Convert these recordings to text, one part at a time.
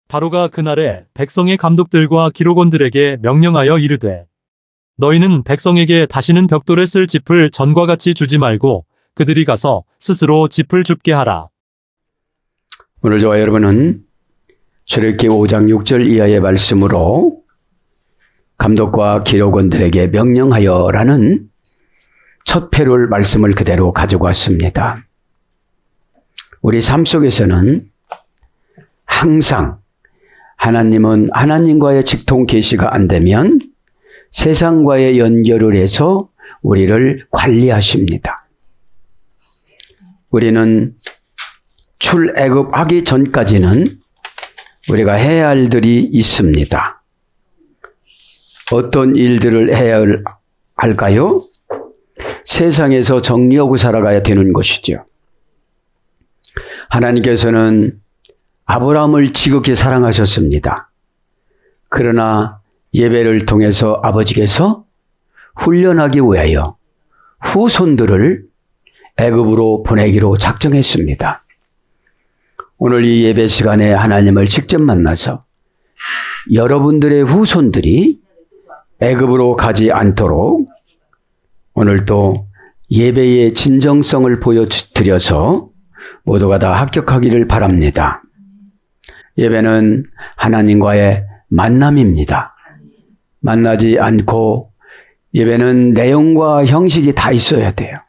바로가 그날에 백성의 감독들과 기록원들에게 명령하여 이르되 너희는 백성에게 다시는 벽돌에 쓸 짚을 전과 같이 주지 말고 그들이 가서 스스로 짚을 줍게 하라. 오늘 저와 여러분은 출애굽기 5장 6절 이하의 말씀으로 감독과 기록원들에게 명령하여라는 첫 페롤 말씀을 그대로 가지고 왔습니다. 우리 삶 속에서는 항상 하나님은 하나님과의 직통 계시가 안 되면 세상과의 연결을 해서 우리를 관리하십니다. 우리는 출애굽하기 전까지는 우리가 해야 할 일들이 있습니다. 어떤 일들을 해야 할까요? 세상에서 정리하고 살아가야 되는 것이죠. 하나님께서는 아브라함을 지극히 사랑하셨습니다. 그러나 예배를 통해서 아버지께서 훈련하기 위하여 후손들을 애굽으로 보내기로 작정했습니다. 오늘 이 예배 시간에 하나님을 직접 만나서 여러분들의 후손들이 애굽으로 가지 않도록 오늘도 예배의 진정성을 보여드려서 모두가 다 합격하기를 바랍니다. 예배는 하나님과의 만남입니다. 만나지 않고 예배는 내용과 형식이 다 있어야 돼요.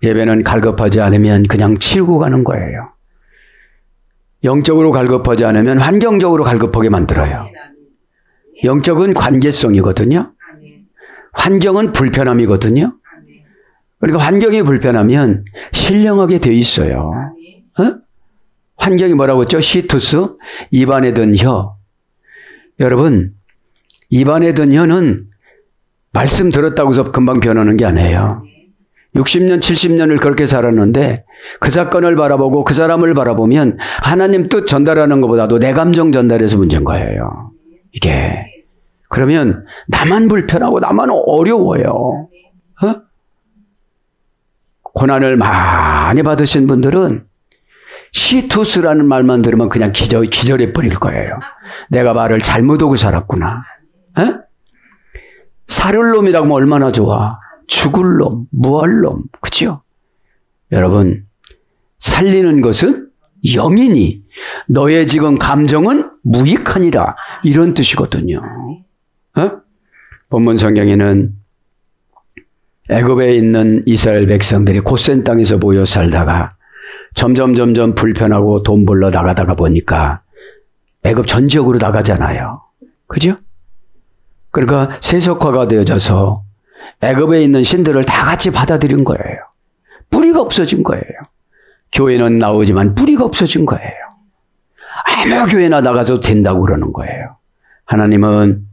예배는 갈급하지 않으면 그냥 치우고 가는 거예요. 영적으로 갈급하지 않으면 환경적으로 갈급하게 만들어요. 영적은 관계성이거든요. 환경은 불편함이거든요. 그러니까 환경이 불편하면 신령하게 돼 있어요. 환경이 뭐라고 했죠? 시투스, 입안에 든 혀. 여러분, 입안에 든 혀는 말씀 들었다고 해서 금방 변하는 게 아니에요. 60년, 70년을 그렇게 살았는데 그 사건을 바라보고 그 사람을 바라보면 하나님 뜻 전달하는 것보다도 내 감정 전달해서 문제인 거예요. 이게. 그러면 나만 불편하고 나만 어려워요. 고난을 많이 받으신 분들은 시투스라는 말만 들으면 그냥 기절해 버릴 거예요. 내가 말을 잘못하고 살았구나. 살을 놈이라고 하면 얼마나 좋아. 죽을 놈, 무할 놈, 그치요? 여러분, 살리는 것은 영이니 너의 지금 감정은 무익하니라 이런 뜻이거든요. 본문 성경에는 애굽에 있는 이스라엘 백성들이 고센 땅에서 모여 살다가 점점 불편하고 돈 벌러 나가다가 보니까 애굽 전 지역으로 나가잖아요. 그죠? 그러니까 세속화가 되어져서 애굽에 있는 신들을 다 같이 받아들인 거예요. 뿌리가 없어진 거예요. 교회는 나오지만 뿌리가 없어진 거예요. 아무 교회나 나가서 된다고 그러는 거예요. 하나님은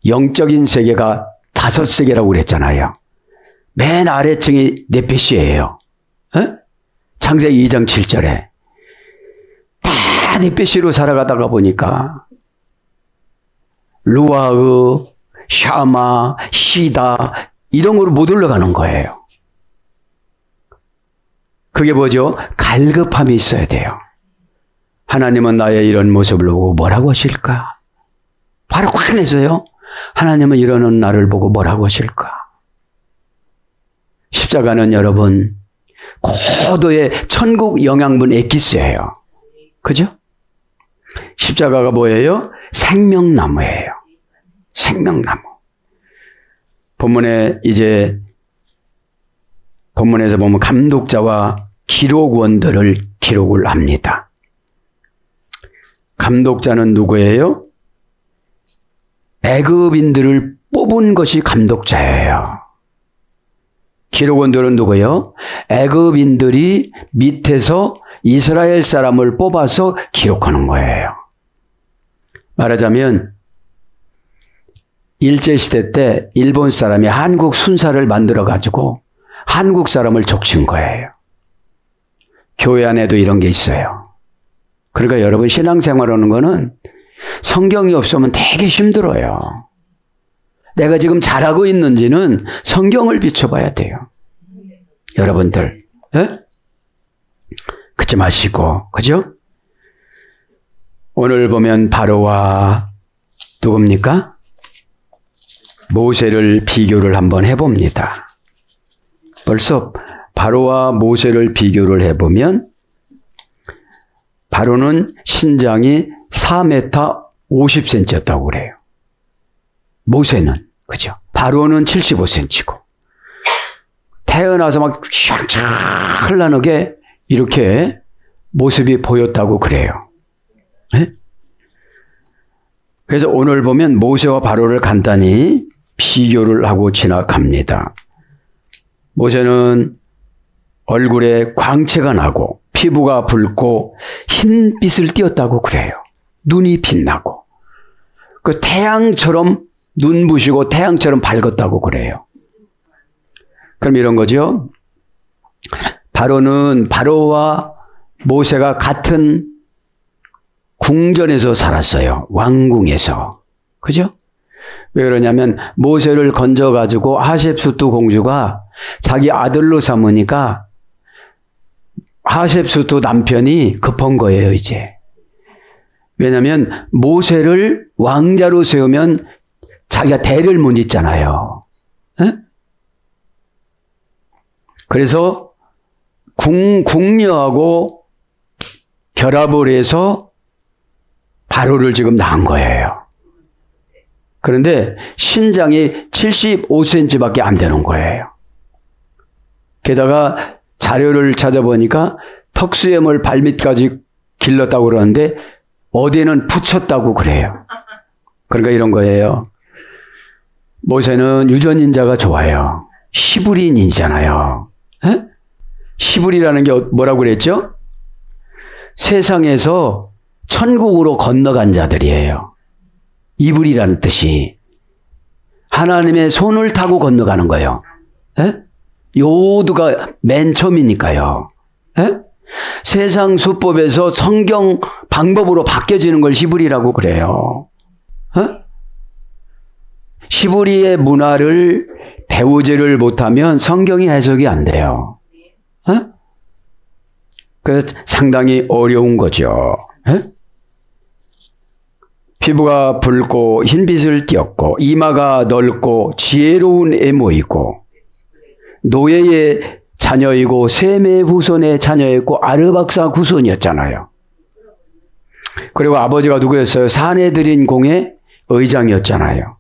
영적인 세계가 5세계라고 그랬잖아요. 맨 아래층이 넷빛이에요. 창세기 2장 7절에 다 넷빛으로 살아가다가 보니까 루아흐, 샤마, 시다 이런 거로 못 올라가는 거예요. 그게 뭐죠? 갈급함이 있어야 돼요. 하나님은 나의 이런 모습을 보고 뭐라고 하실까? 바로 화내서요. 하나님은 이러는 나를 보고 뭐라고 하실까? 십자가는 여러분 고도의 천국 영양분 엑기스예요. 그죠? 십자가가 뭐예요? 생명나무예요. 생명나무. 본문에서 보면 감독자와 기록원들을 기록을 합니다. 감독자는 누구예요? 애굽인들을 뽑은 것이 감독자예요. 기록원들은 누구예요? 애굽인들이 밑에서 이스라엘 사람을 뽑아서 기록하는 거예요. 말하자면 일제시대 때 일본 사람이 한국 순사를 만들어가지고 한국 사람을 족친 거예요. 교회 안에도 이런 게 있어요. 그러니까 여러분 신앙생활하는 거는 성경이 없으면 되게 힘들어요. 내가 지금 잘하고 있는지는 성경을 비춰봐야 돼요. 여러분들, 그치 마시고, 그죠? 오늘 보면 바로와 누굽니까? 모세를 비교를 한번 해봅니다. 벌써 바로와 모세를 비교를 해보면 바로는 신장이 4m 50cm였다고 그래요. 모세는, 그죠? 바로는 75cm고. 태어나서 막 휘황찬란하게 이렇게 모습이 보였다고 그래요. 네? 그래서 오늘 보면 모세와 바로를 간단히 비교를 하고 지나갑니다. 모세는 얼굴에 광채가 나고 피부가 붉고 흰빛을 띠었다고 그래요. 눈이 빛나고 그 태양처럼 눈부시고 태양처럼 밝았다고 그래요. 그럼 이런 거죠. 바로와 모세가 같은 궁전에서 살았어요. 왕궁에서. 그죠? 왜 그러냐면 모세를 건져가지고 하셉수트 공주가 자기 아들로 삼으니까 하셉수트 남편이 급한 거예요, 이제. 왜냐면 모세를 왕자로 세우면 자기가 대를 못 잇잖아요. 에? 그래서 궁녀하고 결합을 해서 바로를 지금 낳은 거예요. 그런데 신장이 75cm밖에 안 되는 거예요. 게다가 자료를 찾아보니까 턱수염을 발밑까지 길렀다고 그러는데 어디에는 붙였다고 그래요. 그러니까 이런 거예요. 모세는 유전인자가 좋아요. 히브리인이잖아요. 에? 히브리라는 게 뭐라고 그랬죠? 세상에서 천국으로 건너간 자들이에요. 이불이라는 뜻이. 하나님의 손을 타고 건너가는 거예요. 에? 요두가 맨 처음이니까요. 에? 세상 수법에서 성경 방법으로 바뀌어지는 걸 히브리라고 그래요. 에? 히브리의 문화를 배우지를 못하면 성경이 해석이 안 돼요. 에? 그래서 상당히 어려운 거죠. 에? 피부가 붉고 흰빛을 띠었고 이마가 넓고 지혜로운 외모이고 노예의 자녀이고 셈의 후손의 자녀였고 아르박사 후손이었잖아요. 그리고 아버지가 누구였어요? 사내들인 공의 의장이었잖아요.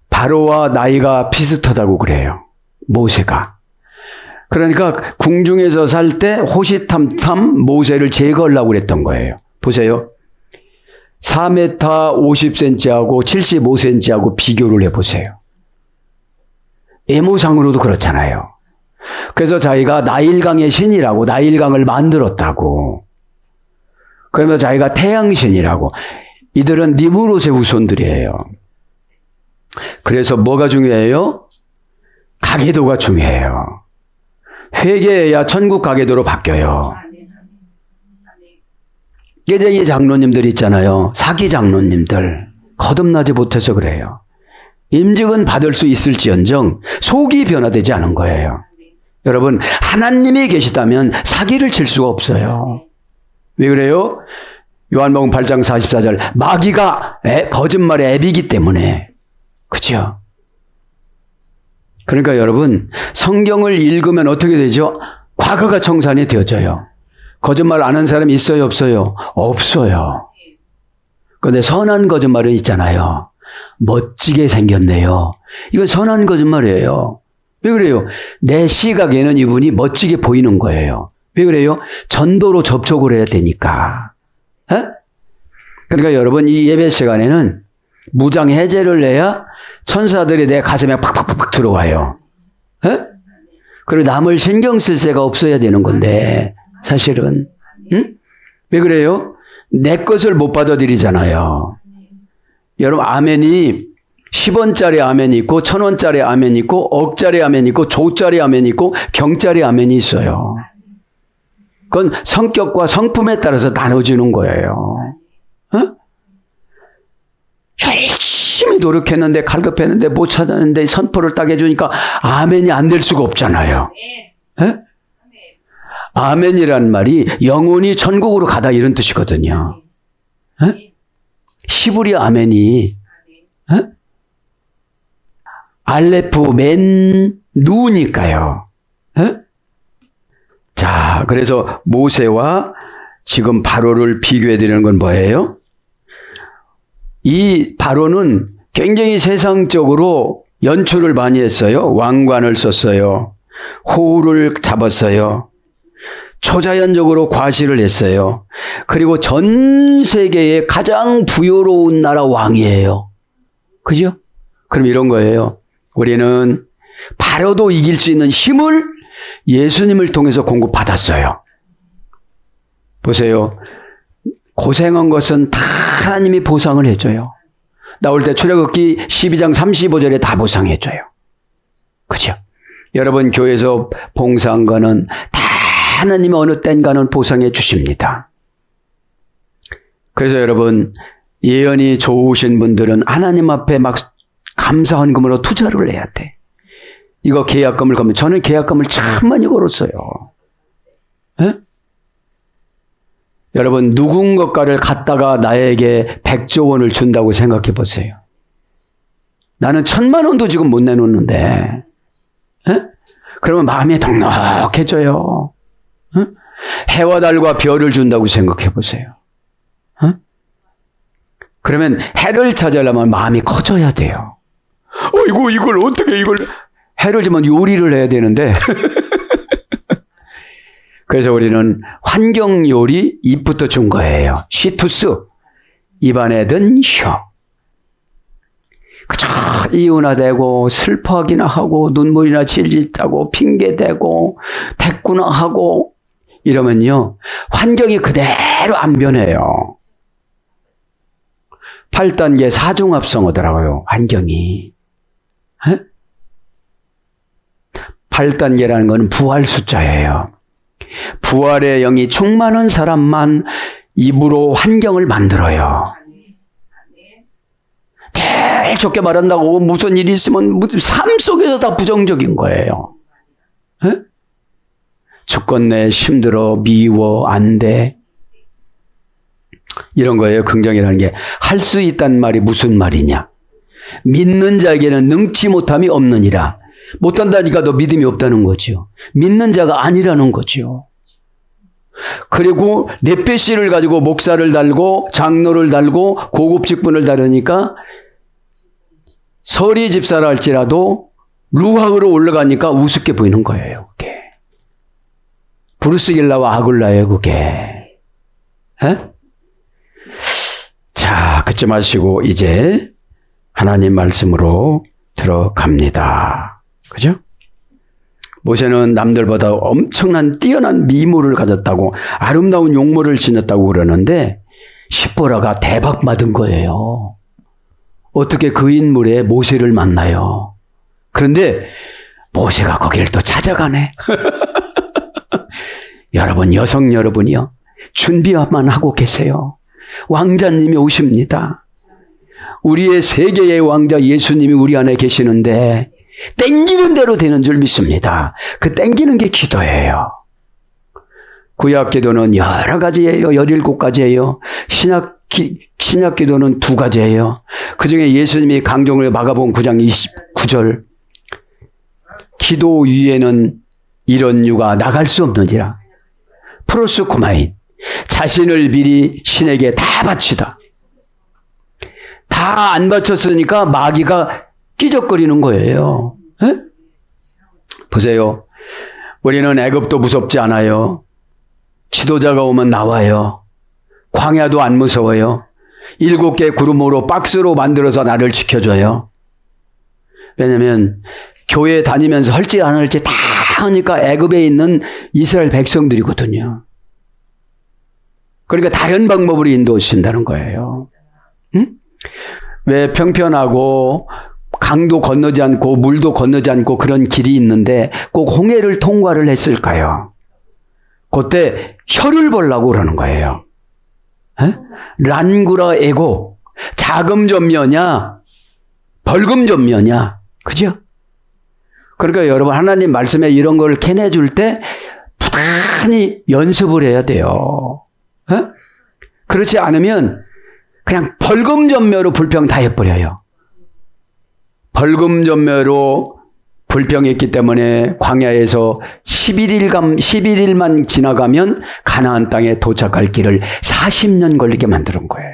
바로와 나이가 비슷하다고 그래요. 모세가. 그러니까 궁중에서 살 때 호시탐탐 모세를 제거하려고 그랬던 거예요. 보세요. 4m 50cm하고 75cm하고 비교를 해보세요. 외모상으로도 그렇잖아요. 그래서 자기가 나일강의 신이라고 나일강을 만들었다고. 그러면서 자기가 태양신이라고. 이들은 니무롯의 후손들이에요. 그래서 뭐가 중요해요? 가계도가 중요해요. 회개해야 천국 가계도로 바뀌어요. 깨쟁이 장로님들 있잖아요. 사기 장로님들. 거듭나지 못해서 그래요. 임직은 받을 수 있을지언정 속이 변화되지 않은 거예요. 여러분, 하나님이 계시다면 사기를 칠 수가 없어요. 왜 그래요? 요한복음 8장 44절 마귀가 거짓말의 앱이기 때문에. 그렇죠? 그러니까 여러분, 성경을 읽으면 어떻게 되죠? 과거가 청산이 되어져요. 거짓말 안 하는 사람이 있어요, 없어요? 없어요. 그런데 선한 거짓말은 있잖아요. 멋지게 생겼네요. 이건 선한 거짓말이에요. 왜 그래요? 내 시각에는 이분이 멋지게 보이는 거예요. 왜 그래요? 전도로 접촉을 해야 되니까. 에? 그러니까 여러분, 이 예배 시간에는 무장 해제를 해야 천사들이 내 가슴에 팍팍팍 들어와요. 에? 그리고 남을 신경 쓸 새가 없어야 되는 건데 사실은. 응? 왜 그래요? 내 것을 못 받아들이잖아요. 여러분, 아멘이 10원짜리 아멘이 있고 1000원짜리 아멘이 있고 억짜리 아멘이 있고 조짜리 아멘이 있고 경짜리 아멘이 있어요. 그건 성격과 성품에 따라서 나눠지는 거예요. 어? 열심히 노력했는데 갈급했는데 못 찾았는데 선포를 딱 해주니까 아멘이 안 될 수가 없잖아요. 에? 아멘이란 말이 영원히 천국으로 가다 이런 뜻이거든요. 에? 히브리 아멘이 에? 알레프 맨 누니까요. 에? 자, 그래서 모세와 지금 바로를 비교해 드리는 건 뭐예요? 이 바로는 굉장히 세상적으로 연출을 많이 했어요. 왕관을 썼어요. 호우를 잡았어요. 초자연적으로 과시를 했어요. 그리고 전 세계의 가장 부유로운 나라 왕이에요. 그죠? 그럼 이런 거예요. 우리는 바로도 이길 수 있는 힘을 예수님을 통해서 공급받았어요. 보세요. 고생한 것은 다 하나님이 보상을 해줘요. 나올 때 출애굽기 12장 35절에 다 보상해줘요. 그죠? 여러분 교회에서 봉사한 거는 다 하나님이 어느 땐가는 보상해 주십니다. 그래서 여러분 예언이 좋으신 분들은 하나님 앞에 막 감사 헌금으로 투자를 해야 돼. 이거 계약금을 걸면 저는 계약금을 참 많이 걸었어요. 에? 여러분 누군가를 갖다가 나에게 100조 원을 준다고 생각해 보세요. 나는 1000만 원도 지금 못 내놓는데 에? 그러면 마음이 넉넉해져요. 에? 해와 달과 별을 준다고 생각해 보세요. 에? 그러면 해를 찾으려면 마음이 커져야 돼요. 어이구 이걸 어떻게 이걸 해를 주면 요리를 해야 되는데 그래서 우리는 환경 요리 입부터 준 거예요. 시투스 입안에 든 혀. 그저 이혼하대고 슬퍼하기나 하고 눈물이나 질질 따고 핑계대고 대꾸나 하고 이러면요 환경이 그대로 안 변해요. 8단계 사중합성어더라고요. 환경이. 에? 8단계라는 것은 부활 숫자예요. 부활의 영이 충만한 사람만 입으로 환경을 만들어요. 제일 좋게 말한다고 무슨 일이 있으면 무슨 삶 속에서 다 부정적인 거예요. 에? 죽겠네, 힘들어, 미워, 안 돼. 이런 거예요. 긍정이라는 게. 할 수 있다는 말이 무슨 말이냐. 믿는 자에게는 능치 못함이 없느니라. 못한다니까 너 믿음이 없다는 거죠. 믿는 자가 아니라는 거죠. 그리고 넷배씨를 가지고 목사를 달고 장로를 달고 고급 직분을 다르니까 서리 집사라 할지라도 루학으로 올라가니까 우습게 보이는 거예요. 그게. 브루스길라와 아굴라예요. 그게. 에? 자, 그쯤 하시고 이제 하나님 말씀으로 들어갑니다. 그죠? 모세는 남들보다 엄청난 뛰어난 미모를 가졌다고 아름다운 용모를 지녔다고 그러는데 십보라가 대박 맞은 거예요. 어떻게 그 인물에 모세를 만나요? 그런데 모세가 거기를 또 찾아가네. 여러분, 여성 여러분이요. 준비만 하고 계세요. 왕자님이 오십니다. 우리의 세계의 왕자 예수님이 우리 안에 계시는데 땡기는 대로 되는 줄 믿습니다. 그 땡기는 게 기도예요. 구약 기도는 여러 가지예요. 17가지예요. 신약 기도는 2가지예요. 그 중에 예수님이 강조를 마가복음 9장 29절 기도 위에는 이런 유가 나갈 수 없느니라. 프로스코마인 자신을 미리 신에게 다 바치다. 다 안 바쳤으니까 마귀가 끼적거리는 거예요. 에? 보세요. 우리는 애굽도 무섭지 않아요. 지도자가 오면 나와요. 광야도 안 무서워요. 7개 구름으로 박스로 만들어서 나를 지켜줘요. 왜냐하면 교회 다니면서 할지 안 할지 다 하니까 애굽에 있는 이스라엘 백성들이거든요. 그러니까 다른 방법으로 인도하신다는 거예요. 응? 왜 평평하고 강도 건너지 않고 물도 건너지 않고 그런 길이 있는데 꼭 홍해를 통과를 했을까요? 그때 혀를 보려고 그러는 거예요. 에? 란구라 에고 자금 전면이야 벌금 전면이야. 그죠? 그러니까 여러분 하나님 말씀에 이런 걸 캐내줄 때 많이 연습을 해야 돼요. 어? 그렇지 않으면 그냥 벌금전멸로 불평 다 해버려요. 벌금전멸로 불평했기 때문에 광야에서 11일만 지나가면 가나안 땅에 도착할 길을 40년 걸리게 만드는 거예요.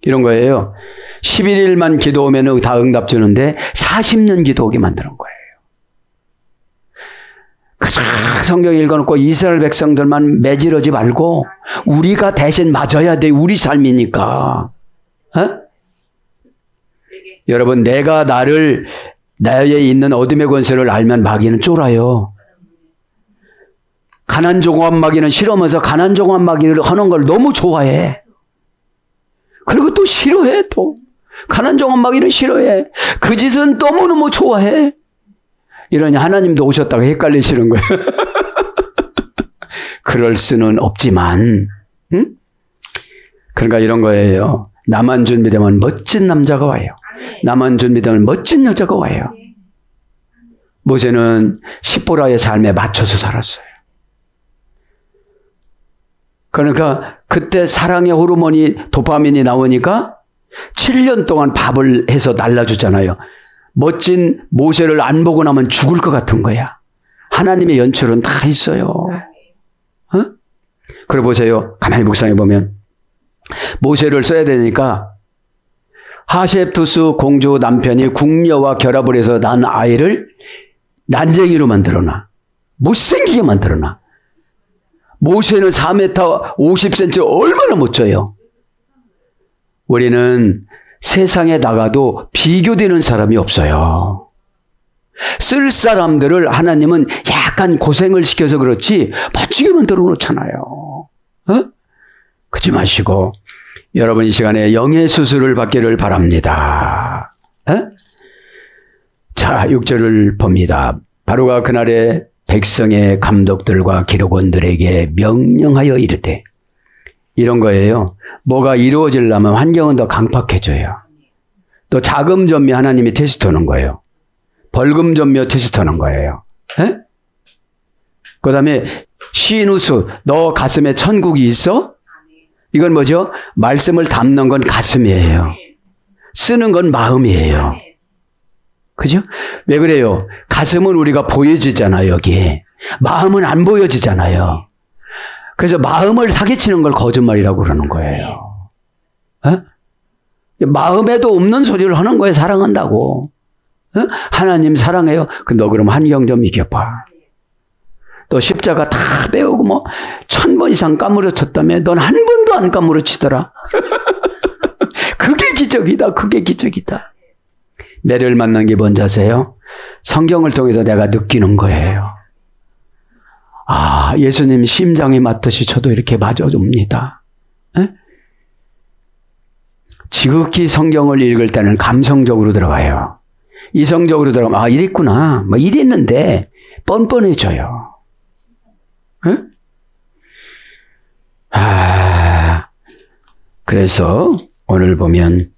이런 거예요. 11일만 기도하면 다 응답 주는데 40년 기도하게 만드는 거예요. 그저 성경 읽어놓고 이스라엘 백성들만 매질하지 말고 우리가 대신 맞아야 돼. 우리 삶이니까. 어? 여러분, 내가 나에 있는 어둠의 권세를 알면 마귀는 쫄아요. 가난종합 마귀는 싫어하면서 가난종합 마귀를 하는 걸 너무 좋아해. 그리고 또 싫어해. 또 가난종합 마귀는 싫어해. 그 짓은 너무너무 좋아해. 이러니 하나님도 오셨다가 헷갈리시는 거예요. 그럴 수는 없지만, 응? 그러니까 이런 거예요. 나만 준비되면 멋진 남자가 와요. 나만 준비되면 멋진 여자가 와요. 모세는 시보라의 삶에 맞춰서 살았어요. 그러니까 그때 사랑의 호르몬이 도파민이 나오니까 7년 동안 밥을 해서 날라주잖아요. 멋진 모세를 안 보고 나면 죽을 것 같은 거야. 하나님의 연출은 다 있어요. 어? 그래 보세요. 가만히 묵상해 보면 모세를 써야 되니까 하셉투스 공주 남편이 궁녀와 결합을 해서 난 아이를 난쟁이로 만들어놔. 못생기게 만들어놔. 모세는 4m 50cm 얼마나 멋져요. 우리는 세상에 나가도 비교되는 사람이 없어요. 쓸 사람들을 하나님은 약간 고생을 시켜서 그렇지 멋지게 만들어 놓잖아요. 어? 그러지 마시고 여러분 이 시간에 영의 수술을 받기를 바랍니다. 어? 자, 6절을 봅니다. 바로가 그날에 백성의 감독들과 기록원들에게 명령하여 이르되, 이런 거예요. 뭐가 이루어지려면 환경은 더 강팍해져요. 또 자금전미 하나님이 테스트하는 거예요. 벌금전미 테스트하는 거예요. 그 다음에 시누스, 너 가슴에 천국이 있어? 이건 뭐죠? 말씀을 담는 건 가슴이에요. 쓰는 건 마음이에요. 그죠? 왜 그래요? 가슴은 우리가 보여지잖아요, 여기. 마음은 안 보여지잖아요. 그래서 마음을 사기치는 걸 거짓말이라고 그러는 거예요. 어? 마음에도 없는 소리를 하는 거예요, 사랑한다고. 어? 하나님 사랑해요. 너 그럼 환경 좀 이겨봐. 또 십자가 다 빼오고 뭐 1000번 이상 까무러쳤다며 넌 한 번도 안 까무러치더라. 그게 기적이다. 그게 기적이다. 매를 만난 게 뭔지 아세요? 성경을 통해서 내가 느끼는 거예요. 아, 예수님 심장에 맞듯이 저도 이렇게 맞아줍니다. 에? 지극히 성경을 읽을 때는 감성적으로 들어가요. 이성적으로 들어가면 아, 이랬구나. 뭐 이랬는데 뻔뻔해져요. 에? 아, 그래서 오늘 보면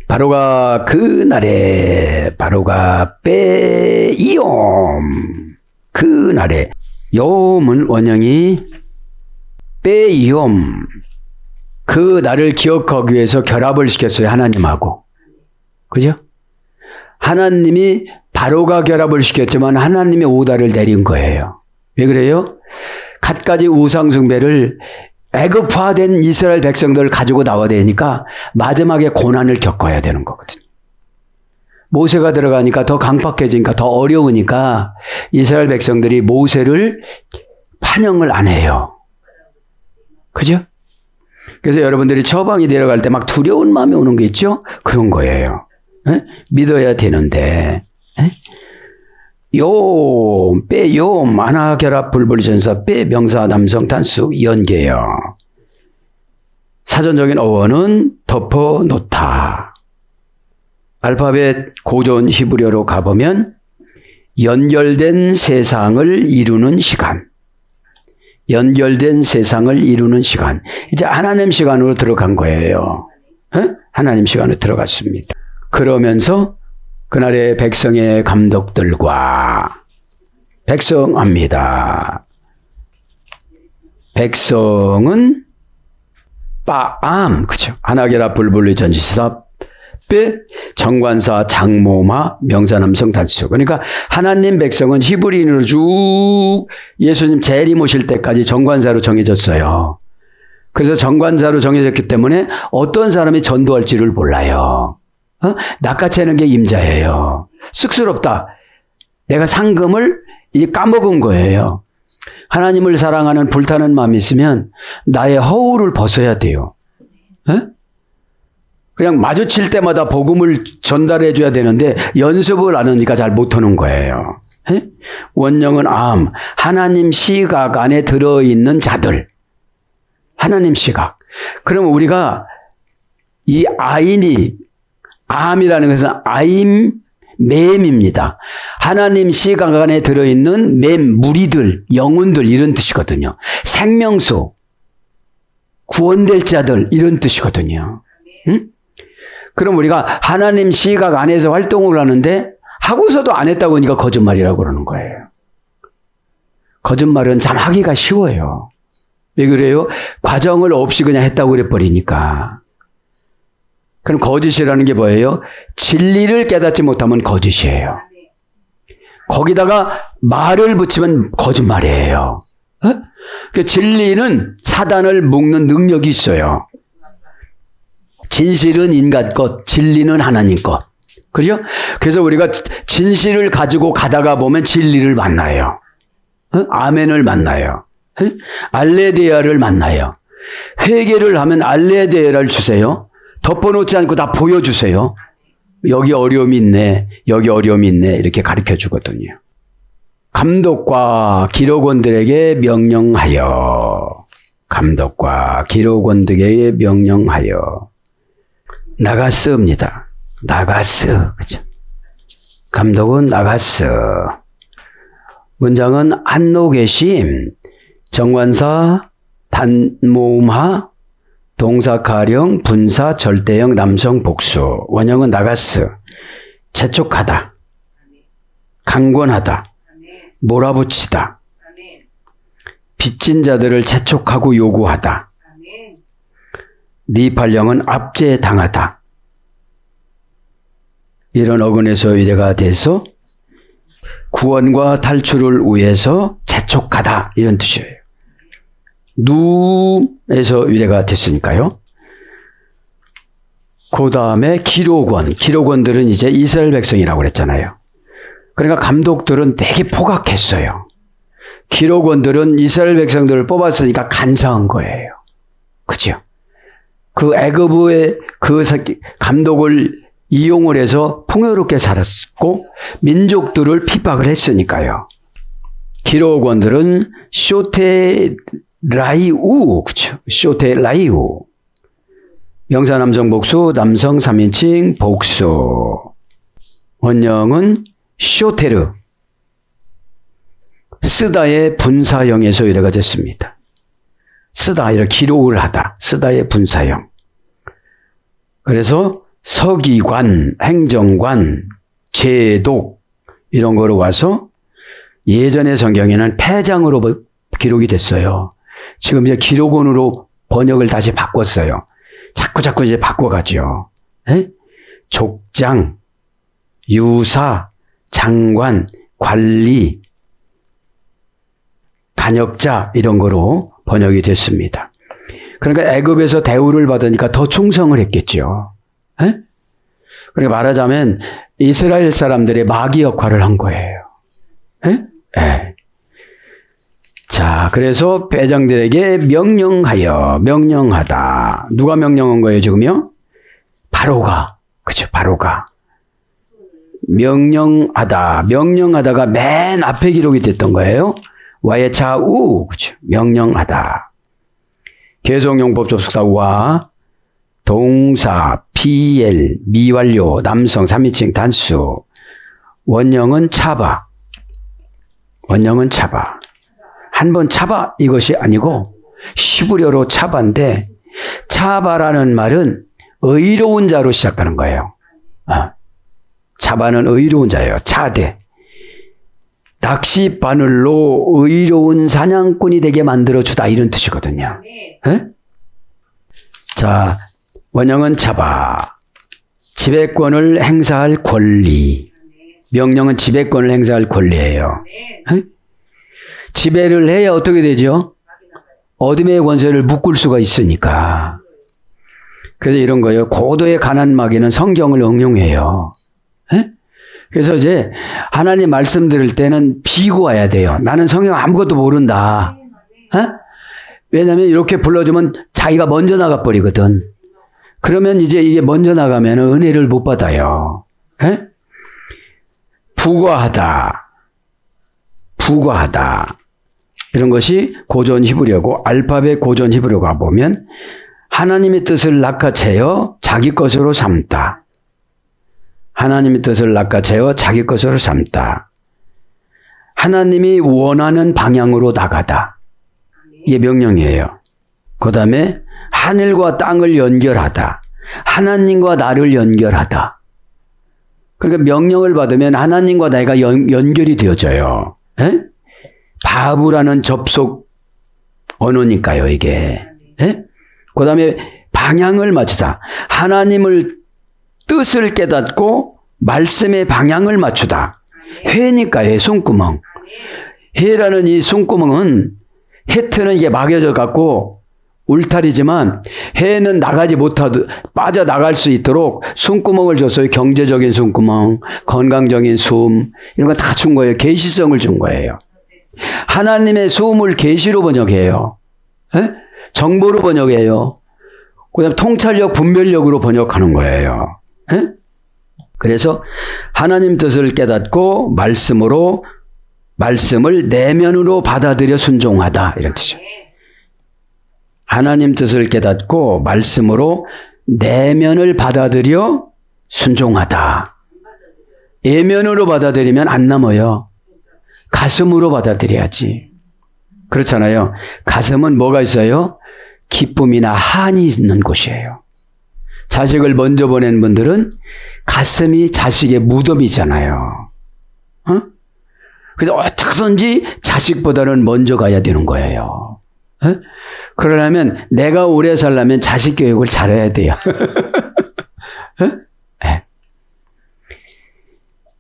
바로가 그날에 바로가 빼이옴 그날에 요음은 원형이 빼이옴 그 날을 기억하기 위해서 결합을 시켰어요. 하나님하고. 그죠? 하나님이 바로가 결합을 시켰지만 하나님의 오다를 내린 거예요. 왜 그래요? 갖가지 우상숭배를 애급화된 이스라엘 백성들을 가지고 나와야 되니까 마지막에 고난을 겪어야 되는 거거든요. 모세가 들어가니까 더 강팍해지니까 더 어려우니까 이스라엘 백성들이 모세를 환영을 안 해요. 그죠? 그래서 여러분들이 처방이 내려갈 때 막 두려운 마음이 오는 게 있죠? 그런 거예요. 에? 믿어야 되는데. 에? 빼 만화결합 불불전사 빼 명사 남성 단수 연계요. 사전적인 어원은 덮어 놓다. 알파벳 고전 히브리어로 가보면 연결된 세상을 이루는 시간. 연결된 세상을 이루는 시간. 이제 하나님 시간으로 들어간 거예요. 에? 하나님 시간으로 들어갔습니다. 그러면서 그날의 백성의 감독들과 백성합니다. 백성은 빠암, 그죠? 하나게라 불불리 전지사 빼 정관사 장모마 명사남성 단수. 그러니까 하나님 백성은 히브리인으로 쭉 예수님 재림 오실 때까지 정관사로 정해졌어요. 그래서 정관사로 정해졌기 때문에 어떤 사람이 전도할지를 몰라요. 낚아채는 게 임자예요. 쑥스럽다. 내가 상금을 이제 까먹은 거예요. 하나님을 사랑하는 불타는 마음이 있으면 나의 허울을 벗어야 돼요. 에? 그냥 마주칠 때마다 복음을 전달해 줘야 되는데 연습을 안 하니까 잘 못하는 거예요. 에? 원령은 암, 하나님 시각 안에 들어있는 자들. 하나님 시각. 그럼 우리가 이 아인이, 암이라는 것은 아임, 맴입니다. 하나님 시각 안에 들어있는 맴, 무리들, 영혼들 이런 뜻이거든요. 생명수, 구원될 자들 이런 뜻이거든요. 응? 그럼 우리가 하나님 시각 안에서 활동을 하는데 하고서도 안 했다고 하니까 거짓말이라고 그러는 거예요. 거짓말은 참 하기가 쉬워요. 왜 그래요? 과정을 없이 그냥 했다고 그래버리니까. 그럼 거짓이라는 게 뭐예요? 진리를 깨닫지 못하면 거짓이에요. 거기다가 말을 붙이면 거짓말이에요. 그 진리는 사단을 묶는 능력이 있어요. 진실은 인간 것, 진리는 하나님 것. 그죠? 그래서 우리가 진실을 가지고 가다가 보면 진리를 만나요. 아멘을 만나요. 알레데아를 만나요. 회개를 하면 알레데아를 주세요. 덮어놓지 않고 다 보여주세요. 여기 어려움이 있네. 여기 어려움이 있네. 이렇게 가르쳐 주거든요. 감독과 기록원들에게 명령하여. 감독과 기록원들에게 명령하여. 나가스입니다. 나가스. 그죠? 감독은 나가스. 문장은 안노계심, 정관사, 단모음하, 동사 가령, 분사, 절대형, 남성, 복수. 원형은 나가스. 재촉하다. 강권하다. 몰아붙이다. 빚진 자들을 재촉하고 요구하다. 니팔령은 압제당하다. 이런 어근에서 의례가 돼서 구원과 탈출을 위해서 재촉하다 이런 뜻이에요. 누에서 의례가 됐으니까요. 그 다음에 기록원. 기록원들은 이제 이스라엘 백성이라고 그랬잖아요. 그러니까 감독들은 되게 포각했어요. 기록원들은 이스라엘 백성들을 뽑았으니까 간사한 거예요. 그죠? 그 애굽의 그 감독을 이용을 해서 풍요롭게 살았고 민족들을 핍박을 했으니까요. 기록원들은 쇼테라이우, 그렇죠? 쇼테라이우. 명사 남성 복수, 남성 3인칭 복수. 원형은 쇼테르. 쓰다의 분사형에서 의례가 됐습니다. 쓰다, 이렇게 기록을 하다. 쓰다의 분사형. 그래서 서기관, 행정관, 제독 이런 거로 와서 예전의 성경에는 패장으로 기록이 됐어요. 지금 이제 기록원으로 번역을 다시 바꿨어요. 자꾸 이제 바꿔가죠. 에? 족장, 유사, 장관, 관리, 간역자 이런 거로 번역이 됐습니다. 그러니까 애굽에서 대우를 받으니까 더 충성을 했겠죠. 에? 그러니까 말하자면 이스라엘 사람들의 마귀 역할을 한 거예요. 에? 에. 자, 그래서 배장들에게 명령하다. 누가 명령한 거예요, 지금요? 바로가. 그쵸, 바로가. 명령하다가 맨 앞에 기록이 됐던 거예요. 와의 차우, 그쵸, 명령하다. 계속용법 접속사와 동사, PL, 미완료, 남성, 3인칭 단수. 원형은 차바. 한번 차바 이것이 아니고 히브리어로 차바인데 차바라는 말은 의로운 자로 시작하는 거예요. 차바는 의로운 자예요. 차대. 낚시 바늘로 의로운 사냥꾼이 되게 만들어주다 이런 뜻이거든요. 에? 자, 원형은 잡아. 지배권을 행사할 권리. 명령은 지배권을 행사할 권리예요. 에? 지배를 해야 어떻게 되죠? 어둠의 권세를 묶을 수가 있으니까. 그래서 이런 거예요. 고도의 가난마귀는 성경을 응용해요. 에? 그래서 이제 하나님 말씀 들을 때는 비고 와야 돼요. 나는 성경 아무것도 모른다. 에? 왜냐하면 이렇게 불러주면 자기가 먼저 나가버리거든. 그러면 이제 이게 먼저 나가면 은혜를 못 받아요. 에? 부과하다. 부과하다. 이런 것이 고전 히브리어고 알파벳 고전 히브리어가 보면 하나님의 뜻을 낚아채어 자기 것으로 삼다. 하나님의 뜻을 낚아채어 자기 것으로 삼다. 하나님이 원하는 방향으로 나가다. 이게 명령이에요. 그 다음에 하늘과 땅을 연결하다. 하나님과 나를 연결하다. 그러니까 명령을 받으면 하나님과 내가 연결이 되어져요. 에? 바브라는 접속 언어니까요, 이게. 에? 그 다음에 방향을 맞추다. 하나님을 뜻을 깨닫고 말씀의 방향을 맞추다. 해니까요, 숨구멍. 해라는 이 숨구멍은 해트는 이게 막여져 갖고 울타리지만 해는 나가지 못하도 빠져나갈 수 있도록 숨구멍을 줬어요. 경제적인 숨구멍, 건강적인 숨 이런 거 다 준 거예요. 계시성을 준 거예요. 하나님의 숨을 계시로 번역해요. 에? 정보로 번역해요. 그 다음에 통찰력, 분별력으로 번역하는 거예요. 에? 그래서 하나님 뜻을 깨닫고 말씀을 내면으로 받아들여 순종하다 이런 뜻이죠. 하나님 뜻을 깨닫고 말씀으로 내면을 받아들여 순종하다. 예면으로 받아들이면 안 남아요. 가슴으로 받아들여야지. 그렇잖아요. 가슴은 뭐가 있어요? 기쁨이나 한이 있는 곳이에요. 자식을 먼저 보낸 분들은 가슴이 자식의 무덤이잖아요. 어? 그래서 어떻게든지 자식보다는 먼저 가야 되는 거예요. 어? 그러려면 내가 오래 살려면 자식 교육을 잘해야 돼요. 어? 네.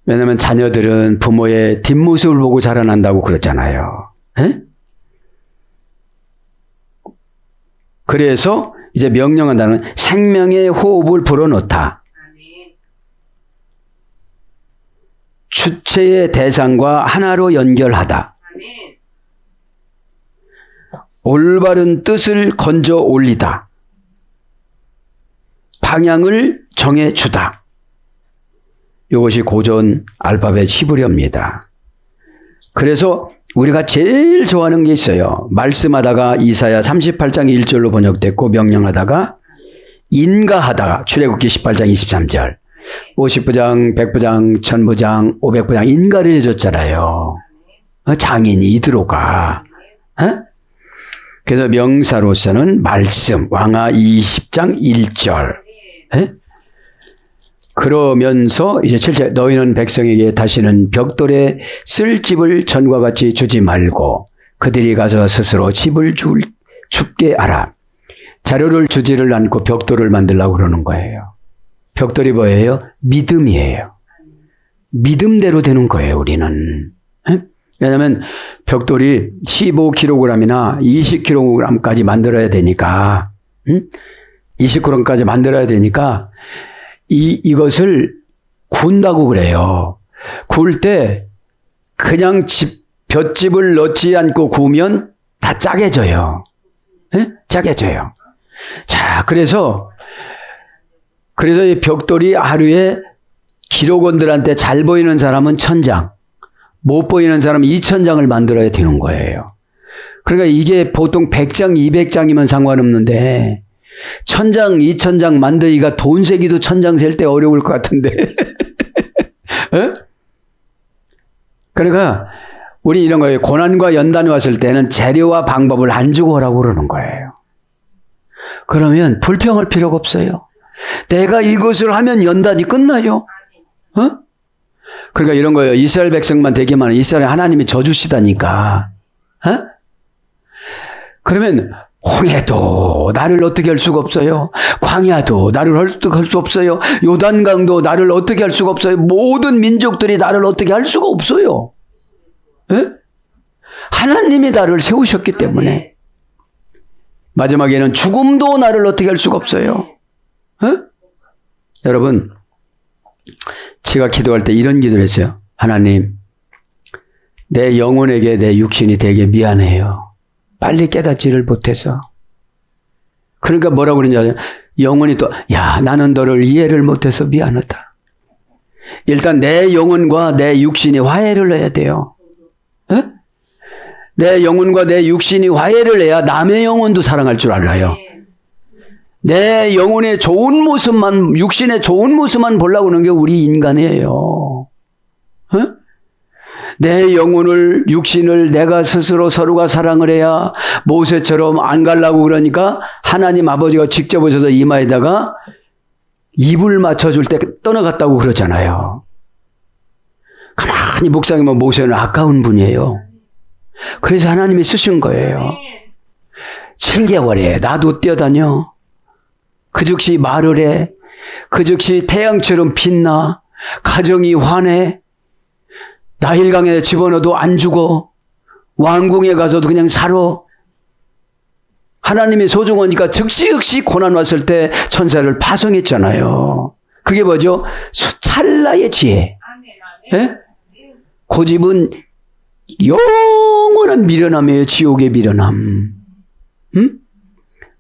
왜냐하면 자녀들은 부모의 뒷모습을 보고 자라난다고 그러잖아요. 에? 그래서 이제 명령한다는 생명의 호흡을 불어넣다. 주체의 대상과 하나로 연결하다. 올바른 뜻을 건져 올리다. 방향을 정해주다. 이것이 고전 알파벳 히브리어입니다. 그래서 우리가 제일 좋아하는 게 있어요. 말씀하다가 이사야 38장 1절로 번역됐고 명령하다가 인가하다가 출애굽기 18장 23절 50부장, 100부장, 1000부장, 500부장 인가를 해줬잖아요. 장인 이드로가. 그래서 명사로서는 말씀 왕하 20장 1절. 그러면서 이제 7절 너희는 백성에게 다시는 벽돌에 쓸 집을 전과 같이 주지 말고 그들이 가서 스스로 집을 줍게 하라. 자료를 주지를 않고 벽돌을 만들려고 그러는 거예요. 벽돌이 뭐예요? 믿음이에요. 믿음대로 되는 거예요, 우리는. 왜냐하면 벽돌이 15kg이나 20kg까지 만들어야 되니까 20kg까지 만들어야 되니까 이것을 구운다고 그래요. 구울 때 그냥 볏짚을 넣지 않고 구우면 다 짜게져요. 네? 짜게져요. 자, 그래서 이 벽돌이 하루에 기록원들한테 잘 보이는 사람은 1000장, 못 보이는 사람은 2000장을 만들어야 되는 거예요. 그러니까 이게 보통 100장, 200장이면 상관없는데 1000장, 2000장 만들기가 돈 세기도 1000장 셀 때 어려울 것 같은데. 그러니까 우리 이런 거예요. 고난과 연단이 왔을 때는 재료와 방법을 안 주고 하라고 그러는 거예요. 그러면 불평할 필요가 없어요. 내가 이것을 하면 연단이 끝나요. 그러니까 이런 거예요. 이스라엘 백성만 되기만 하면 이스라엘 하나님이 져주시다니까. 어? 그러면 홍해도 나를 어떻게 할 수가 없어요. 광야도 나를 어떻게 할 수 없어요. 요단강도 나를 어떻게 할 수가 없어요. 모든 민족들이 나를 어떻게 할 수가 없어요. 예? 하나님이 나를 세우셨기 때문에. 마지막에는 죽음도 나를 어떻게 할 수가 없어요. 예? 여러분, 제가 기도할 때 이런 기도를 했어요. 하나님, 내 영혼에게 내 육신이 되게 미안해요. 빨리 깨닫지를 못해서. 그러니까 뭐라고 그러냐. 영혼이 또, 야, 나는 너를 이해를 못해서 미안하다. 일단 내 영혼과 내 육신이 화해를 해야 돼요. 에? 내 영혼과 내 육신이 화해를 해야 남의 영혼도 사랑할 줄 알아요. 내 영혼의 좋은 모습만, 육신의 좋은 모습만 보려고 하는 게 우리 인간이에요. 에? 내 영혼을, 육신을 내가 스스로 서로가 사랑을 해야 모세처럼 안 가려고 그러니까 하나님 아버지가 직접 오셔서 이마에다가 입을 맞춰줄 때 떠나갔다고 그러잖아요. 가만히 묵상하면 모세는 아까운 분이에요. 그래서 하나님이 쓰신 거예요. 7개월에 나도 뛰어다녀. 그 즉시 말을 해. 그 즉시 태양처럼 빛나. 가정이 환해. 나일강에 집어넣어도 안 죽어. 왕궁에 가서도 그냥 살아. 하나님의 소중하니까 즉시 고난 왔을 때 천사를 파송했잖아요. 그게 뭐죠? 찰나의 지혜. 예? 고집은 영원한 미련함이에요. 지옥의 미련함. 응?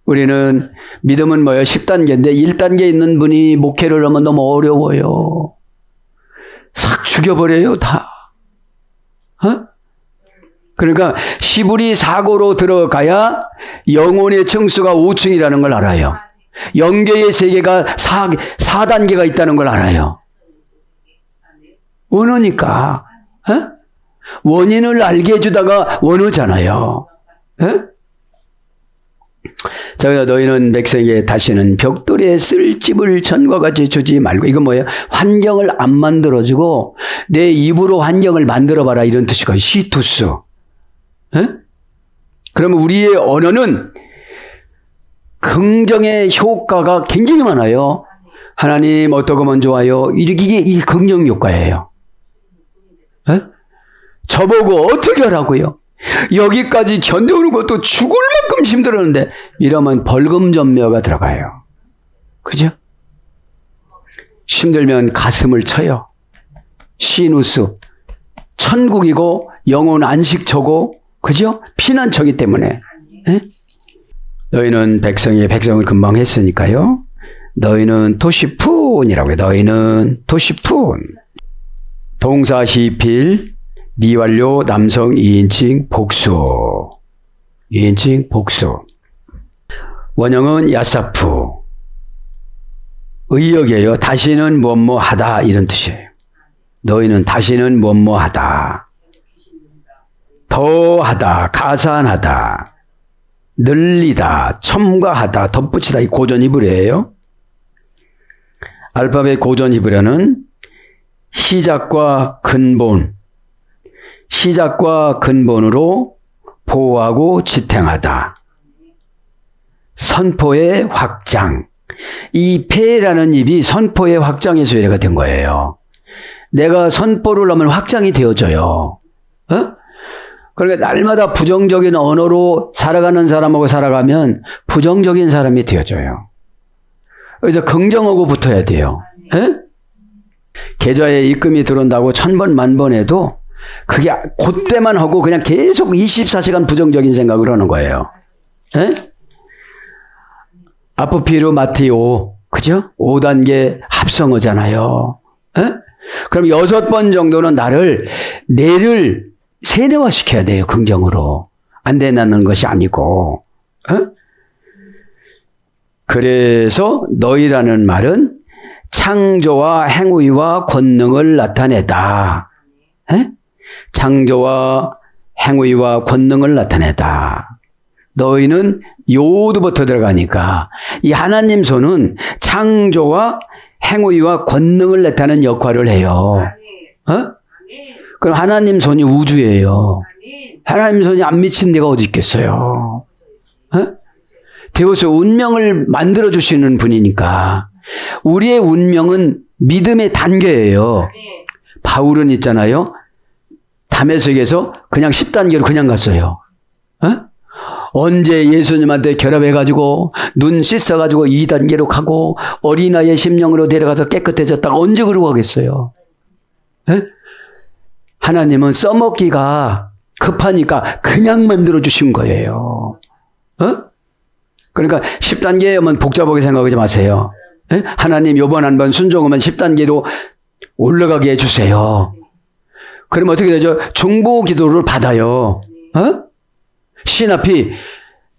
우리는 믿음은 뭐예요? 10단계인데 1단계 있는 분이 목회를 하면 너무 어려워요. 싹 죽여버려요, 다. 어? 그러니까 시부리 사고로 들어가야 영혼의 층수가 5층이라는 걸 알아요. 영계의 세계가 4단계가 있다는 걸 알아요. 원어니까. 어? 원인을 알게 해주다가 원어잖아요. 어? 자, 너희는 백성에게 다시는 벽돌에 쓸 집을 전과 같이 주지 말고. 이건 뭐예요? 환경을 안 만들어주고 내 입으로 환경을 만들어봐라, 이런 뜻이거든요. 시투스. 에? 그러면 우리의 언어는 긍정의 효과가 굉장히 많아요. 하나님 어떻게 하면 좋아요? 이게 긍정 효과예요. 에? 저보고 어떻게 하라고요? 여기까지 견뎌오는 것도 죽을 만큼 힘들었는데, 이러면 벌금 전묘가 들어가요. 그죠? 힘들면 가슴을 쳐요. 시누스. 천국이고 영혼 안식처고, 그죠? 피난처기 때문에. 에? 너희는 백성을 금방 했으니까요. 너희는 토시푼이라고 해요. 너희는 토시푼. 동사 시필, 미완료 남성 2인칭 복수. 2인칭 복수. 원형은 야사프. 의역이에요. 다시는 뭐뭐 하다, 이런 뜻이에요. 너희는 다시는 뭐뭐 하다. 더하다, 가산하다, 늘리다, 첨가하다, 덧붙이다, 이 고전 히브리어예요. 알파벳 고전 히브리어는 시작과 근본으로 보호하고 지탱하다. 선포의 확장. 이 폐라는 입이 선포의 확장에서 유래가 된 거예요. 내가 선포를 하면 확장이 되어져요. 어? 그러니까 날마다 부정적인 언어로 살아가는 사람하고 살아가면 부정적인 사람이 되어져요. 그래서 긍정하고 붙어야 돼요. 에? 계좌에 입금이 들어온다고 1000번 만번 해도 그게 그때만 하고 그냥 계속 24시간 부정적인 생각을 하는 거예요. 에? 아포피르 마티오, 그죠? 5단계 합성어잖아요. 에? 그럼 6번 정도는 뇌를 세뇌화시켜야 돼요. 긍정으로. 안 되는 것이 아니고. 에? 그래서 너희라는 말은 창조와 행위와 권능을 나타내다. 에? 창조와 행위와 권능을 나타내다. 너희는 요도부터 들어가니까 이 하나님 손은 창조와 행위와 권능을 나타내는 역할을 해요. 그럼 하나님 손이 우주예요. 하나님 손이 안 미친 데가 어디 있겠어요? 되어서 운명을 만들어주시는 분이니까. 우리의 운명은 믿음의 단계예요. 바울은 있잖아요. 다메섹에서 그냥 10단계로 그냥 갔어요. 언제 예수님한테 결합해가지고 눈 씻어가지고 2단계로 가고 어린아이의 심령으로 데려가서 깨끗해졌다가 언제 그러고 가겠어요? 하나님은 써먹기가 급하니까 그냥 만들어주신 거예요. 그러니까 10단계면 복잡하게 생각하지 마세요. 하나님 요번 한번 순종하면 10단계로 올라가게 해주세요. 그러면 어떻게 되죠? 중보 기도를 받아요. 신 앞이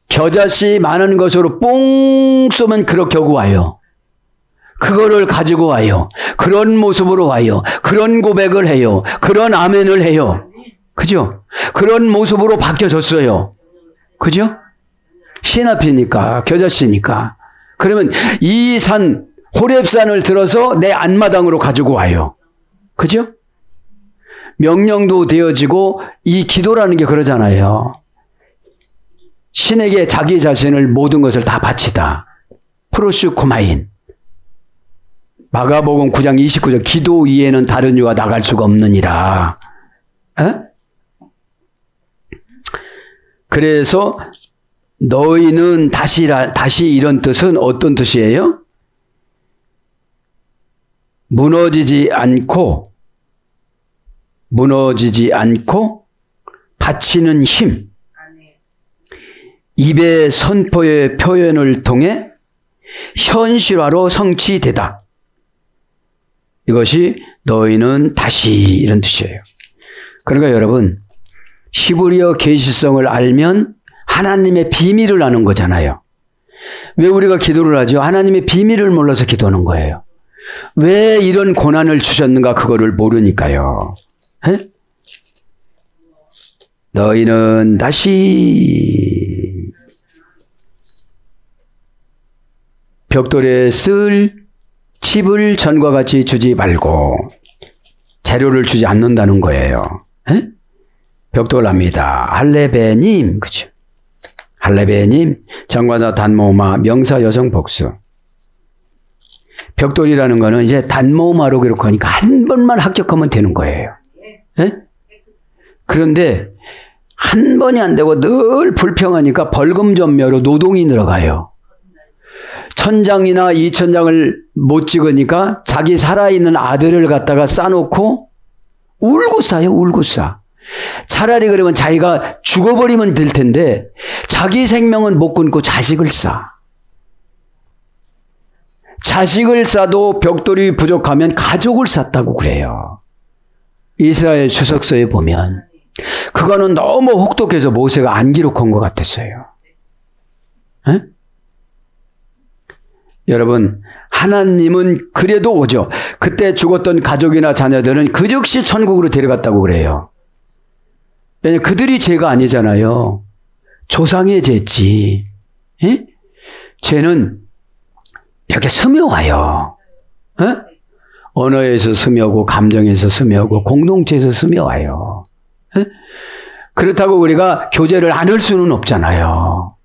겨자씨 많은 것으로 뽕 쏘면 그렇게 오고 와요. 그거를 가지고 와요. 그런 모습으로 와요. 그런 고백을 해요. 그런 아멘을 해요. 그죠? 그런 모습으로 바뀌어졌어요. 그죠? 신 앞이니까, 겨자씨니까. 그러면 이 산, 호렙산을 들어서 내 안마당으로 가지고 와요. 그죠? 명령도 되어지고 이 기도라는 게 그러잖아요. 신에게 자기 자신을 모든 것을 다 바치다. 프로슈코마인. 마가복음 9장 29절 기도 위에는 다른 유가 나갈 수가 없느니라. 그래서 너희는 다시 이런 뜻은 어떤 뜻이에요? 무너지지 않고 바치는 힘. 입의 선포의 표현을 통해 현실화로 성취되다. 이것이 너희는 다시 이런 뜻이에요. 그러니까 여러분 히브리어 계시성을 알면 하나님의 비밀을 아는 거잖아요. 왜 우리가 기도를 하죠? 하나님의 비밀을 몰라서 기도하는 거예요. 왜 이런 고난을 주셨는가 그거를 모르니까요. 너희는 다시 벽돌에 쓸 칩을 전과 같이 주지 말고 재료를 주지 않는다는 거예요. 벽돌합니다. 할레베님, 그죠? 할레베님, 장과자 단모마, 명사 여성 복수. 벽돌이라는 거는 이제 단모마로 그렇게 하니까 한 번만 합격하면 되는 거예요. 그런데 한 번이 안 되고 늘 불평하니까 벌금 전매로 노동이 늘어가요. 1000장이나 2000장을 못 찍으니까 자기 살아있는 아들을 갖다가 싸놓고 울고 싸요, 울고 싸. 차라리 그러면 자기가 죽어버리면 될 텐데 자기 생명은 못 끊고 자식을 싸. 자식을 싸도 벽돌이 부족하면 가족을 쌌다고 그래요. 이스라엘 주석서에 보면 그거는 너무 혹독해서 모세가 안 기록한 것 같았어요. 여러분 하나님은 그래도 오죠. 그때 죽었던 가족이나 자녀들은 그 즉시 천국으로 데려갔다고 그래요. 왜냐하면 그들이 죄가 아니잖아요. 조상의 죄지. 죄는 이렇게 스며와요. 언어에서 스며오고 감정에서 스며오고 공동체에서 스며와요. 그렇다고 우리가 교제를 안 할 수는 없잖아요.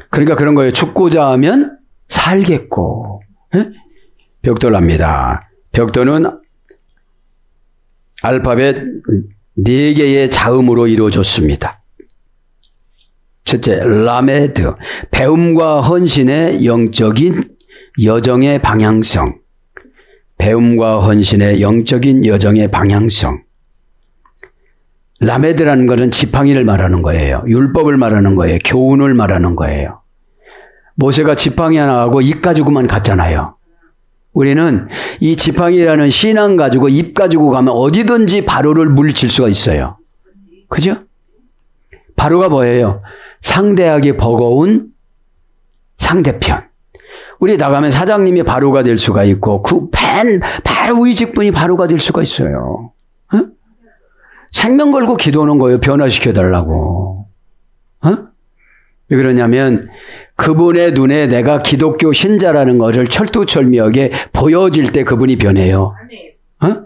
그러니까 그런 거예요. 죽고자 하면 살겠고. 벽돌합니다. 벽돌은 알파벳 4개의 자음으로 이루어졌습니다. 첫째, 라메드, 배움과 헌신의 영적인 여정의 방향성. 배움과 헌신의 영적인 여정의 방향성. 라메드라는 것은 지팡이를 말하는 거예요. 율법을 말하는 거예요. 교훈을 말하는 거예요. 모세가 지팡이 하나 하고 입 가지고만 갔잖아요. 우리는 이 지팡이라는 신앙 가지고 입 가지고 가면 어디든지 바로를 물리칠 수가 있어요. 그죠? 바로가 뭐예요? 상대하기 버거운 상대편. 우리 나가면 사장님이 바로가 될 수가 있고 그 바로 우리 직분이 바로가 될 수가 있어요. 생명 걸고 기도하는 거예요. 변화시켜달라고. 왜 그러냐면 그분의 눈에 내가 기독교 신자라는 것을 철두철미하게 보여질 때 그분이 변해요. 어?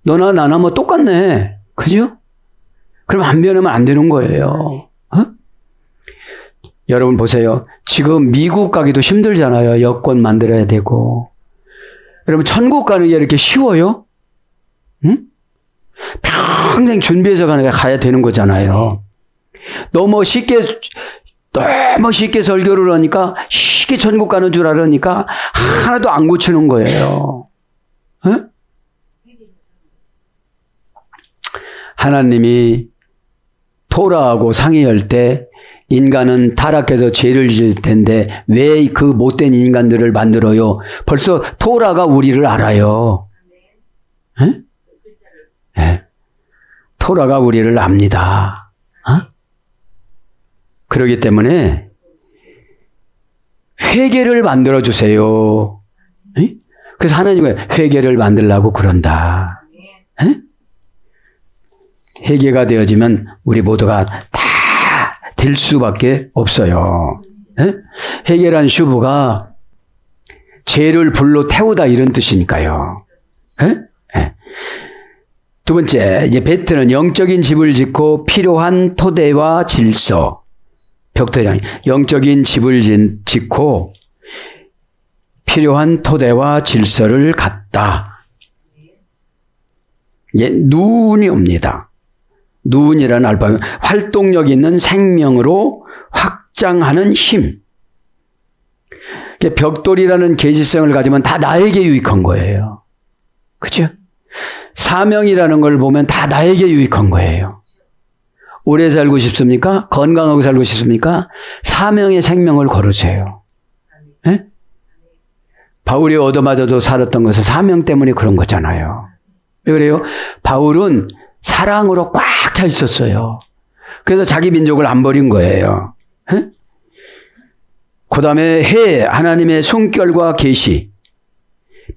너나 나나 뭐 똑같네. 그죠? 그럼 안 변하면 안 되는 거예요. 어? 여러분 보세요. 지금 미국 가기도 힘들잖아요. 여권 만들어야 되고. 여러분 천국 가는 게 이렇게 쉬워요? 응? 평생 준비해서 가야 되는 거잖아요. 너무 쉽게 설교를 하니까 쉽게 천국 가는 줄 알으니까 하나도 안 고치는 거예요. 응? 하나님이 토라하고 상의할 때 인간은 타락해서 죄를 지을 텐데 왜 그 못된 인간들을 만들어요? 벌써 토라가 우리를 알아요. 네? 네. 토라가 우리를 압니다. 어? 그렇기 때문에 회개를 만들어주세요. 네? 그래서 하나님은 회개를 만들라고 그런다. 네? 회개가 되어지면 우리 모두가 다 될 수밖에 없어요. 예? 회개란 슈브가 죄를 불로 태우다 이런 뜻이니까요. 예? 예. 두 번째, 이제 베트는 영적인 집을 짓고 필요한 토대와 질서, 벽토장, 영적인 집을 짓고 필요한 토대와 질서를 갖다. 이제 눈이 옵니다. 눈이라는 알파, 활동력 있는 생명으로 확장하는 힘. 벽돌이라는 계시성을 가지면 다 나에게 유익한 거예요. 그죠? 사명이라는 걸 보면 다 나에게 유익한 거예요. 오래 살고 싶습니까? 건강하고 살고 싶습니까? 사명의 생명을 걸으세요. 네? 바울이 얻어맞아도 살았던 것은 사명 때문에 그런 거잖아요. 왜 그래요? 바울은 사랑으로 꽉 차 있었어요. 그래서 자기 민족을 안 버린 거예요. 그 다음에 하나님의 숨결과 계시.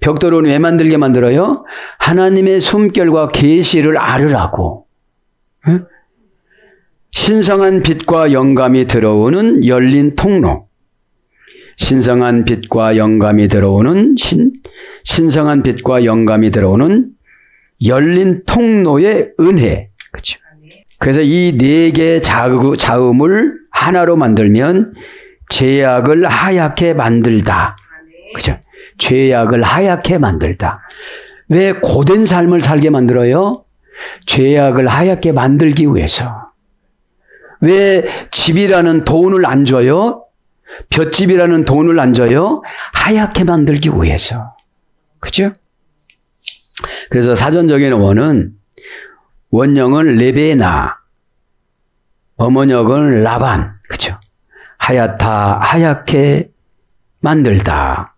벽돌은 왜 만들게 만들어요? 하나님의 숨결과 계시를 알으라고. 신성한 빛과 영감이 들어오는 열린 통로. 신성한 빛과 영감이 들어오는 신성한 빛과 영감이 들어오는 열린 통로의 은혜. 그렇죠. 그래서 이 네 개의 자음을 하나로 만들면 죄악을 하얗게 만들다. 그죠? 죄악을 하얗게 만들다. 왜 고된 삶을 살게 만들어요? 죄악을 하얗게 만들기 위해서. 왜 집이라는 돈을 안 줘요? 볏집이라는 돈을 안 줘요? 하얗게 만들기 위해서. 그죠? 그래서 사전적인 원형은 레베나, 어머역은 라반, 그죠? 하얗게 만들다.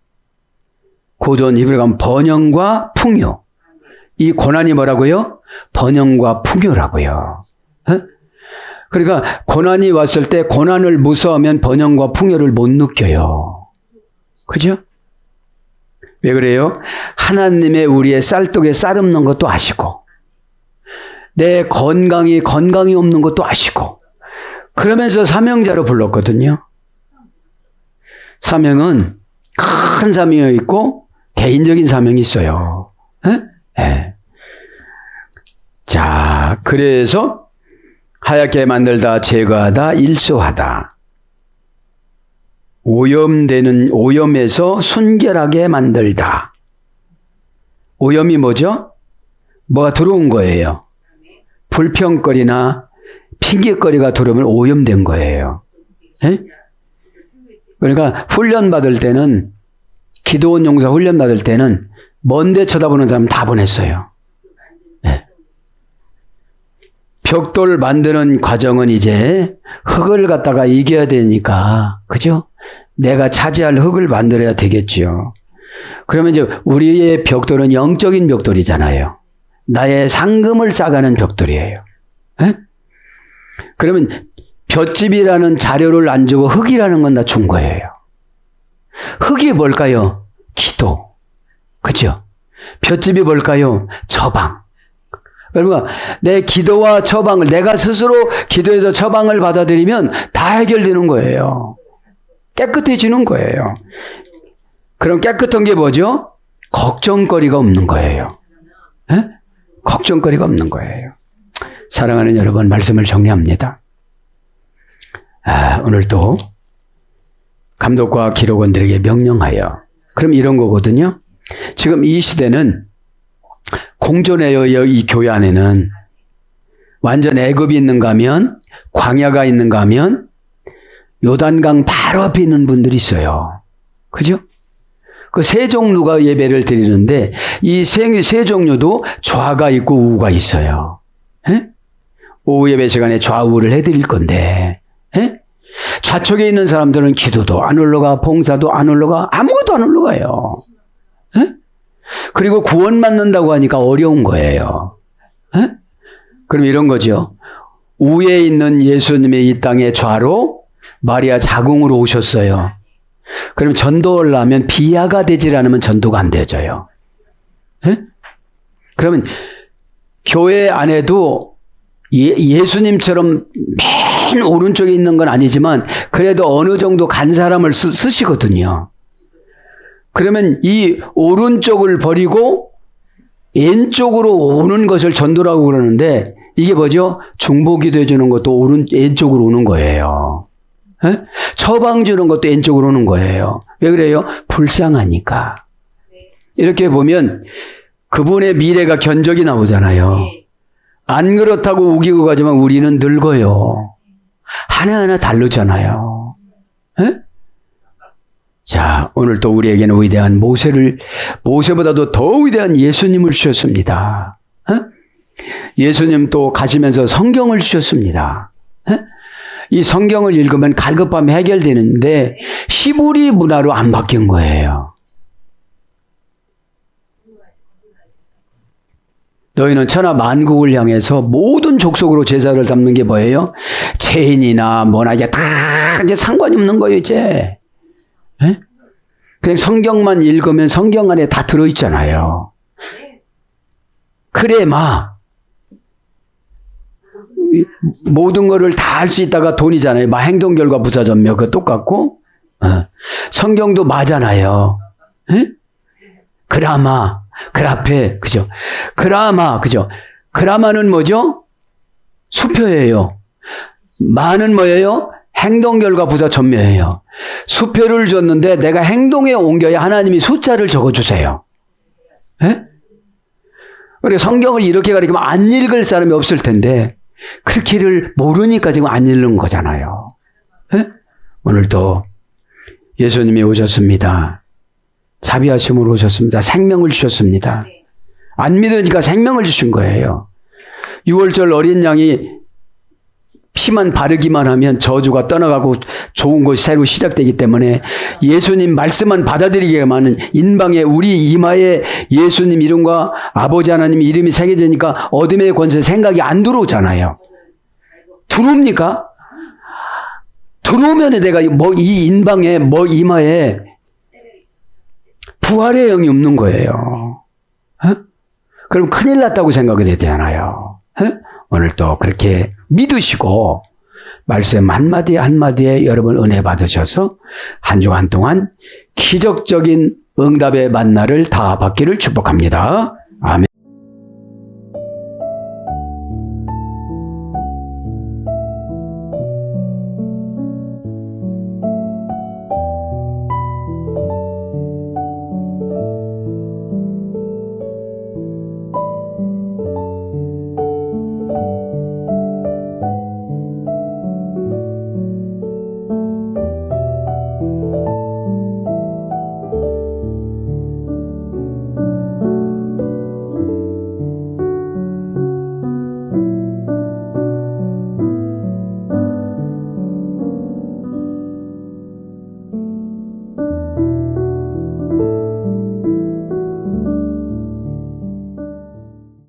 고전 히브리 가면 번영과 풍요. 이 고난이 뭐라고요? 번영과 풍요라고요. 에? 그러니까 고난이 왔을 때 고난을 무서워하면 번영과 풍요를 못 느껴요. 그죠? 왜 그래요? 하나님의 우리의 쌀독에 쌀 없는 것도 아시고 내 건강이 없는 것도 아시고 그러면서 사명자로 불렀거든요. 사명은 큰 사명이 있고 개인적인 사명이 있어요. 네. 자, 그래서 하얗게 만들다, 제거하다, 일소하다. 오염에서 순결하게 만들다. 오염이 뭐죠? 뭐가 들어온 거예요. 불평거리나 핑계거리가 들어오면 오염된 거예요. 네? 그러니까 훈련받을 때는 기도원 용사 훈련받을 때는 먼데 쳐다보는 사람 다 보냈어요. 네. 벽돌 만드는 과정은 이제 흙을 갖다가 이겨야 되니까, 그죠? 내가 차지할 흙을 만들어야 되겠죠. 그러면 이제 우리의 벽돌은 영적인 벽돌이잖아요. 나의 상금을 싸가는 벽돌이에요. 에? 그러면 볏집이라는 자료를 안 주고 흙이라는 건 다 준 거예요. 흙이 뭘까요? 기도. 그죠? 볏집이 뭘까요? 처방. 여러분, 내 기도와 처방을 내가 스스로 기도해서 처방을 받아들이면 다 해결되는 거예요. 깨끗해지는 거예요. 그럼 깨끗한 게 뭐죠? 걱정거리가 없는 거예요. 에? 걱정거리가 없는 거예요. 사랑하는 여러분, 말씀을 정리합니다. 오늘도 감독과 기록원들에게 명령하여, 그럼 이런 거거든요. 지금 이 시대는 공존해요. 이 교회 안에는 완전 애굽이 있는가 하면, 광야가 있는가 하면 요단강 바로 앞에 있는 분들이 있어요. 그죠? 그 세 종류가 예배를 드리는데 이 세 종류도 좌가 있고 우가 있어요. 에? 오후 예배 시간에 좌우를 해드릴 건데, 에? 좌측에 있는 사람들은 기도도 안 올라가, 봉사도 안 올라가, 아무것도 안 올라가요. 에? 그리고 구원 받는다고 하니까 어려운 거예요. 에? 그럼 이런 거죠. 우에 있는 예수님의 이 땅의 좌로 마리아 자궁으로 오셨어요. 그럼 전도를 하면 비하가 되질 않으면 전도가 안 되어져요. 에? 그러면 교회 안에도 예수님처럼 맨 오른쪽에 있는 건 아니지만 그래도 어느 정도 간 사람을 쓰시거든요. 그러면 이 오른쪽을 버리고 왼쪽으로 오는 것을 전도라고 그러는데 이게 뭐죠? 중보기도 해주는 것도 왼쪽으로 오는 거예요. 에? 처방 주는 것도 왼쪽으로 오는 거예요. 왜 그래요? 불쌍하니까. 이렇게 보면 그분의 미래가 견적이 나오잖아요. 안 그렇다고 우기고 가지만 우리는 늙어요. 하나하나 다르잖아요. 에? 자, 오늘 또 우리에게는 위대한 모세보다도 더 위대한 예수님을 주셨습니다. 에? 예수님 또 가시면서 성경을 주셨습니다. 에? 이 성경을 읽으면 갈급함이 해결되는데 히브리 문화로 안 바뀐 거예요. 너희는 천하 만국을 향해서 모든 족속으로 제사를 담는 게 뭐예요? 죄인이나 뭐나 이제 다 이제 상관이 없는 거예요, 이제. 에? 그냥 성경만 읽으면 성경 안에 다 들어있잖아요. 그래, 모든 거를 다 할 수 있다가 돈이잖아요. 행동, 결과, 부사, 전멸, 그거 똑같고, 성경도 맞잖아요. 에? 그라마, 그라페, 그죠? 그죠? 그라마는 뭐죠? 수표예요. 마는 뭐예요? 행동, 결과, 부사, 전멸이에요. 수표를 줬는데 내가 행동에 옮겨야 하나님이 숫자를 적어주세요. 에? 그리고 성경을 이렇게 가리키면 안 읽을 사람이 없을 텐데 그렇게를 모르니까 지금 안 읽는 거잖아요. 에? 오늘도 예수님이 오셨습니다. 자비하심으로 오셨습니다. 생명을 주셨습니다. 안 믿으니까 생명을 주신 거예요. 6월절 어린 양이 피만 바르기만 하면 저주가 떠나가고 좋은 것이 새로 시작되기 때문에 예수님 말씀만 받아들이게만 하는 인방에 우리 이마에 예수님 이름과 아버지 하나님 이름이 새겨지니까 어둠의 권세 생각이 안 들어오잖아요. 들어옵니까? 들어오면 내가 이 인방에 이마에 부활의 영이 없는 거예요. 그럼 큰일 났다고 생각이 되잖아요. 오늘 또 그렇게 믿으시고 말씀 한마디 한마디에 여러분 은혜 받으셔서 한 주간 동안 기적적인 응답의 만나를 다 받기를 축복합니다.